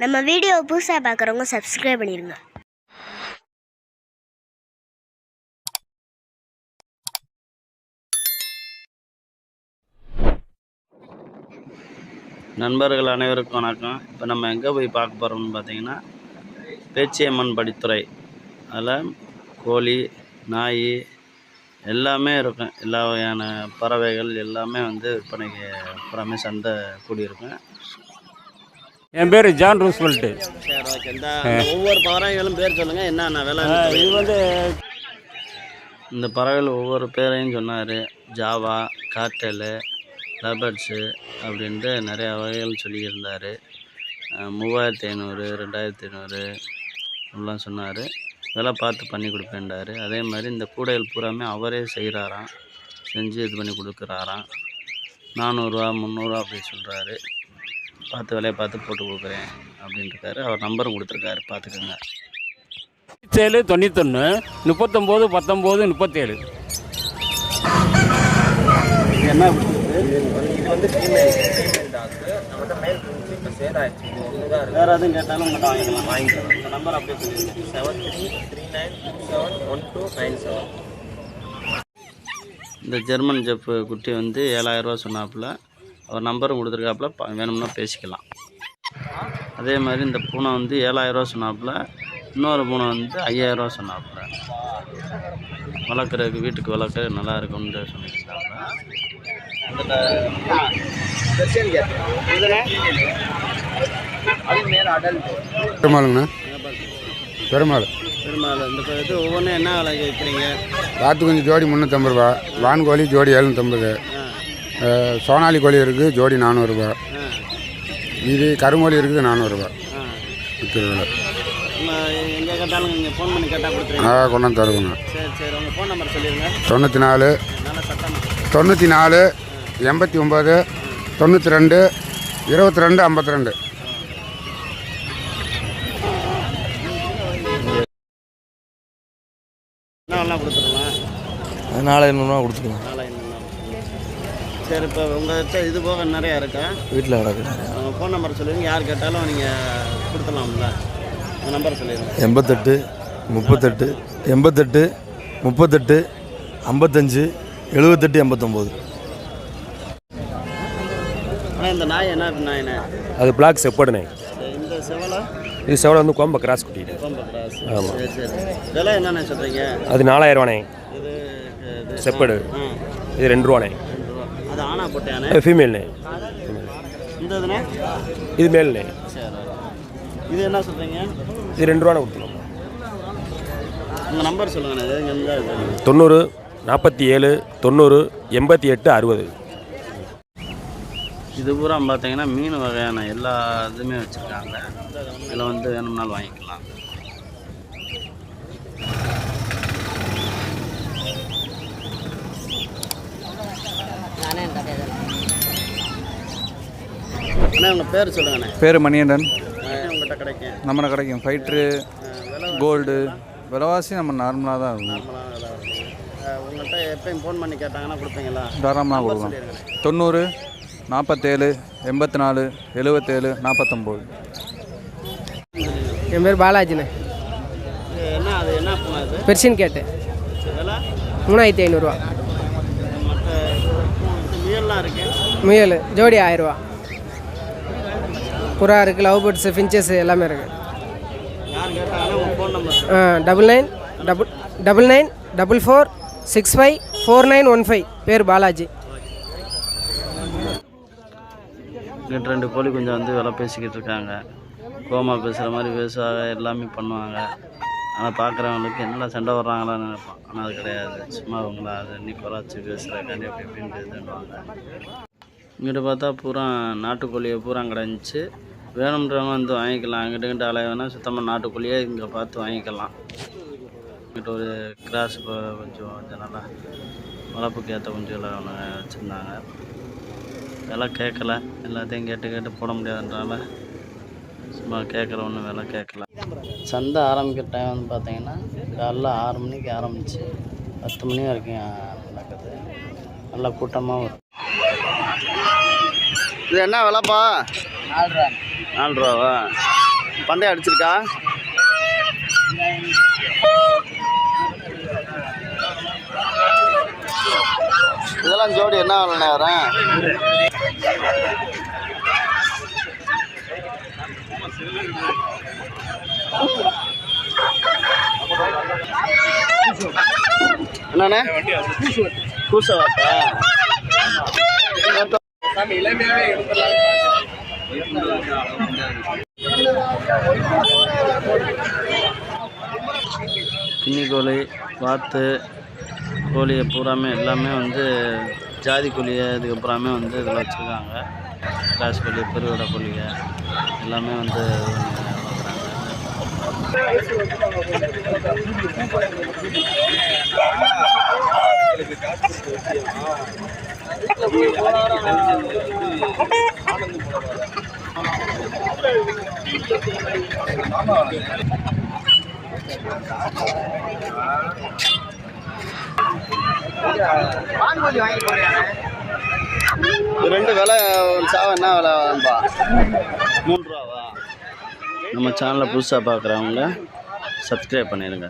நம்ம வீடியோ புதுசாக பார்க்குறவங்க சப்ஸ்கிரைப் பண்ணிடுங்க. நண்பர்கள் அனைவருக்கும் வணக்கம். இப்போ நம்ம எங்கே போய் பார்க்க போகிறோம்னு பார்த்தீங்கன்னா, பேச்சியம்மன் படித்துறை. அதில் கோழி, நாய் எல்லாமே இருக்கும். எல்லா வகையான பறவைகள் எல்லாமே விற்பனைக்கு புறமே சந்தை கூடியிருக்கும். என் பேர் ஜான் ரூஸ்வெல்ட்டு. சரி, ஓகே. இந்த ஒவ்வொரு பறவைகளும் பேர் சொல்லுங்கள், என்னென்ன விலை? இது இந்த பறவைகள் ஒவ்வொரு பேரையும் சொன்னார். ஜாவா, காட்டலு, லபர்ட்ஸு அப்படின்ட்டு நிறையா வகைகள் சொல்லியிருந்தார். 3500, 2500 எல்லாம் சொன்னார். இதெல்லாம் பார்த்து பண்ணி கொடுப்பேன்டார். அதே மாதிரி இந்த கூடைகள் பூராமே அவரே செய்கிறாராம், செஞ்சு இது பண்ணி கொடுக்குறாராம். 400 300 அப்படி சொல்கிறாரு. பார்த்து விலையை பார்த்து போட்டு கொடுக்குறேன் அப்படின்ட்டுருக்காரு. அவர் நம்பரும் கொடுத்துருக்காரு, பார்த்துக்கோங்க. 7 91 39 19 37. என்ன வேறு எதுவும் கேட்டாலும் உங்கள்கிட்ட வாங்கிக்கலாம். இந்த நம்பர் அப்படியே சொல்லிடுங்க. 7339271297. இந்த ஜெர்மன் ஜெஃப் குட்டி 7000 சொன்னாப்புல. அவர் நம்பரும் கொடுத்துருக்காப்புல, வேணும்னா பேசிக்கலாம். அதே மாதிரி இந்த பூனை 7000 சொன்னாப்புல. இன்னொரு பூனை 5000 சொன்னாப்புல. வளர்க்குறதுக்கு வீட்டுக்கு வளர்க்க நல்லா இருக்கும்னு சொல்லியிருக்காப்புல. பெருமாளுங்கண்ணா, பெருமாள் இந்த இது ஒவ்வொன்றும் என்ன விலை கேட்குறீங்க? வாத்து குஞ்சு ஜோடி 350 ரூபா, வான்கோழி ஜோடி 750, சோனாலி கோழி இருக்குது ஜோடி 400 ரூபா, இது கருங்கோழி இருக்குது 400 ரூபா விற்கிறதுல. எங்கே கேட்டாலும் நீங்கள் ஃபோன் பண்ணி கேட்டால் கொடுத்துருங்க. கொண்டாந்து தருவோங்க. சரி சரி, உங்கள் ஃபோன் நம்பர் சொல்லிடுங்க. 94 நல்லா சத்தமாக 94 89 92 22 52. என்னெல்லாம் கொடுத்துருலாம்? 4500 கொடுத்துருலாம். 4500. சரி, இப்போ உங்கள்கிட்ட இது போக நிறையா இருக்கா? வீட்டில் கிடக்கு. உங்கள் ஃபோன் நம்பர் சொல்லுங்க, யார் கேட்டாலும் நீங்கள் கொடுத்துடலாம்ல. உங்கள் நம்பர் சொல்லிடுங்க. 88 38 88 38 55 78 89. ஆனால் இந்த நாய் என்ன நாயினே? அது பிளாக் செப்பேடுண்ணே. இந்த செவலை? இது செவலை கோம்ப கிராஸ் குட்டிட்டு. கோம்ப கிராஸ். ஆமாம். சரி சரி. விலை என்னென்ன சொல்கிறீங்க? அது 4000 ரூபாண்ணே. இது செப்பேடு. இது 2 ரூபாண்ணே. 2 ரூபா. அது ஆனா போட்டியானே? ஃபீமேல்ண்ணே. இந்த இதுண்ணே? இது மேல்ண்ணே. சரி. இது என்ன சொல்கிறீங்க? இது 2 ரூபாண்ணே கொடுத்துருவோம். உங்கள் நம்பர் சொல்லுங்கண்ணே. இது இங்கே 90 47 90 88 60. இது பூரா பார்த்தீங்கன்னா மீன் வகையான எல்லா இதுவுமே வச்சுருக்காங்க. இதில் வேணும்னாலும் வாங்கிக்கலாம். அண்ணா உங்கள் பேர் சொல்லுங்கண்ணே. பேர் மணிகண்டன். உங்கள்கிட்ட கிடைக்கும்? நம்மகிட்ட கிடைக்கும். ஃபைட்ரு, கோல்டு விலைவாசி நம்ம நார்மலாக தான் இருக்கும். நார்மலாக விலை இருக்குது. உங்கள்கிட்ட எப்பயும் ஃபோன் பண்ணி கேட்டாங்கன்னா கொடுப்பீங்களா? தாராளமாக கொடுக்கலாம். 90 47 84 77 49. என் பேர் பாலாஜிண்ணே. என்ன அது என்ன பூனை இது? பெர்ஷியன் கேட்டு. விலை 3500 ரூபா. மற்ற முயல்லாம் இருக்கு. முயல் ஜோடி 1000 ரூபா. புறா இருக்குது, லவ் பேர்ட்ஸு, ஃபின்ச்சஸ் எல்லாமே இருக்குது. யார் கேட்டாங்கன்னா உங்கள் ஃபோன் நம்பர் 99 44 65 4915. பேர் பாலாஜி. இங்கிட்ட 2 கோழி கொஞ்சம் விலை பேசிக்கிட்டு இருக்காங்க. கோமா பேசுகிற மாதிரி பேசுவாங்க, எல்லாமே பண்ணுவாங்க. ஆனால் பார்க்குறவங்களுக்கு என்னடா சண்டை வர்றாங்களான்னு நினைப்பான். ஆனால் அது கிடையாது. சும்மா அவங்கள அதை இன்னைக்கு குறைச்சி பேசுகிறக்காண்டி அப்படி இப்படின்ட்டு இதுன்னுவாங்க. இங்கிட்ட பார்த்தா பூரா நாட்டுக்கோழியை பூரா கிடந்துச்சு. வேணுன்றவங்க வாங்கிக்கலாம். அங்கிட்ட அலைவேனா சுத்தமாக நாட்டுக்கோழியே இங்கே பார்த்து வாங்கிக்கலாம். இங்கிட்ட ஒரு கிராஸ் கொஞ்சம் நல்லா வளர்ப்புக்கு ஏற்ற குஞ்சுகளை ஒன்று வச்சுருந்தாங்க. விலை கேட்கல. எல்லாத்தையும் கேட்டு போட முடியாதுன்றால சும்மா கேட்குற ஒன்றும் விலை கேட்கல. சந்தை ஆரம்பிக்கிற டைம் பார்த்தீங்கன்னா காலைல 6 மணிக்கு ஆரம்பிச்சு 10 மணி வரைக்கும் நடக்குது. நல்லா கூட்டமாக வரும். இது என்ன விலைப்பா? 4 ரூபாவா? பந்தயம் அடிச்சிருக்கா? இதெல்லாம் ஜோடி என்ன விலைண்ணே வரேன்? என்னண்ணே கூசவாட்டா? கின்னி கோழி, வாத்து கோழியை பூராமே எல்லாமே வந்து ஜாதி கோழியை இதுக்கு பூராமே வந்து இதில் வச்சுருக்காங்க. கிளாஸ் கோழி, பெருவிட கோழியை எல்லாமே வந்து ரெண்டு விலை ஒரு சாவை என்ன விலை வான்பா? 3 ரூபாவா? நம்ம சேனலை புதுசாக பார்க்குறவங்க சப்ஸ்கிரைப் பண்ணிடுங்க.